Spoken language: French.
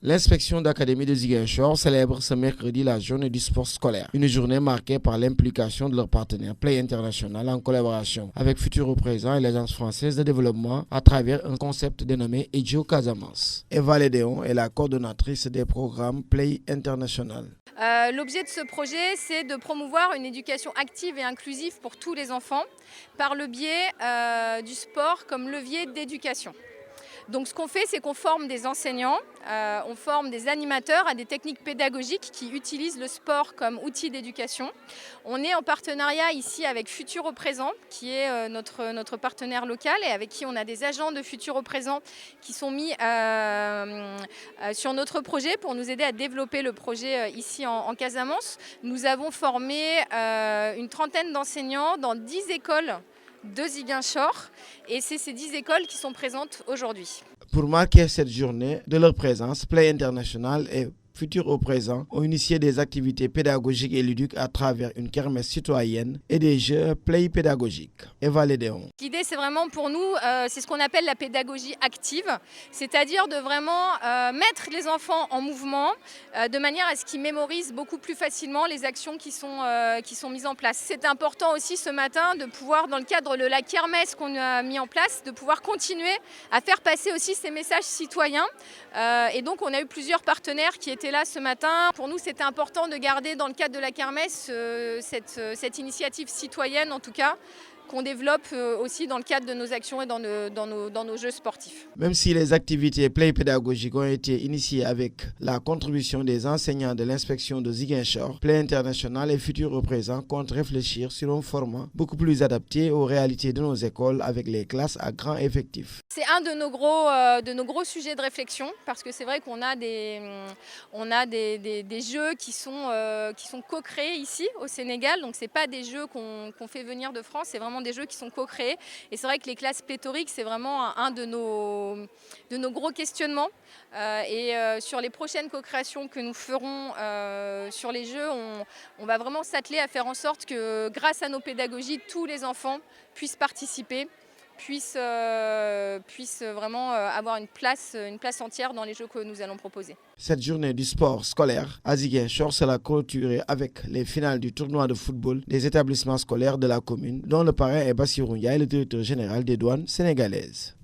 L'inspection d'académie de Ziguinchor célèbre ce mercredi la journée du sport scolaire. Une journée marquée par l'implication de leurs partenaires Play International en collaboration avec Futuro Présent et l'Agence française de développement à travers un concept dénommé Edjo Casamance. Eva Lédéon est la coordonnatrice des programmes Play International. L'objet de ce projet, c'est de promouvoir une éducation active et inclusive pour tous les enfants par le biais du sport comme levier d'éducation. Donc ce qu'on fait, c'est qu'on forme des enseignants, on forme des animateurs à des techniques pédagogiques qui utilisent le sport comme outil d'éducation. On est en partenariat ici avec Futuro Présent, qui est notre partenaire local et avec qui on a des agents de Futuro Présent qui sont mis sur notre projet pour nous aider à développer le projet ici en Casamance. Nous avons formé une trentaine d'enseignants dans 10 écoles de Ziguinchor et c'est ces 10 écoles qui sont présentes aujourd'hui. Pour marquer cette journée de leur présence, Play International et Futuro Présent ont initié des activités pédagogiques et ludiques à travers une kermesse citoyenne et des jeux play pédagogiques. Eva Lédéon. L'idée, c'est vraiment pour nous, c'est ce qu'on appelle la pédagogie active, c'est-à-dire de vraiment mettre les enfants en mouvement de manière à ce qu'ils mémorisent beaucoup plus facilement les actions qui sont mises en place. C'est important aussi ce matin de pouvoir, dans le cadre de la kermesse qu'on a mis en place, de pouvoir continuer à faire passer aussi ces messages citoyens. Et donc, on a eu plusieurs partenaires qui étaient là ce matin. Pour nous, c'était important de garder dans le cadre de la kermesse cette initiative citoyenne, en tout cas, qu'on développe aussi dans le cadre de nos actions et dans nos jeux sportifs. Même si les activités play pédagogiques ont été initiées avec la contribution des enseignants de l'inspection de Ziguinchor, Play International et Futuro Présent comptent réfléchir sur un format beaucoup plus adapté aux réalités de nos écoles avec les classes à grand effectif. C'est un de nos gros sujets de réflexion parce que c'est vrai qu'on a des jeux qui sont co-créés ici au Sénégal. Donc ce n'est pas des jeux qu'on fait venir de France, c'est vraiment des jeux qui sont co-créés. Et c'est vrai que les classes pléthoriques, c'est vraiment un de nos gros questionnements. Sur les prochaines co-créations que nous ferons sur les jeux, on va vraiment s'atteler à faire en sorte que grâce à nos pédagogies, tous les enfants puissent participer, puissent vraiment avoir une place entière dans les jeux que nous allons proposer. Cette journée du sport scolaire à Ziguinchor sera clôturée avec les finales du tournoi de football des établissements scolaires de la commune, dont le parrain est Bassirou Ndiaye, le directeur général des douanes sénégalaises.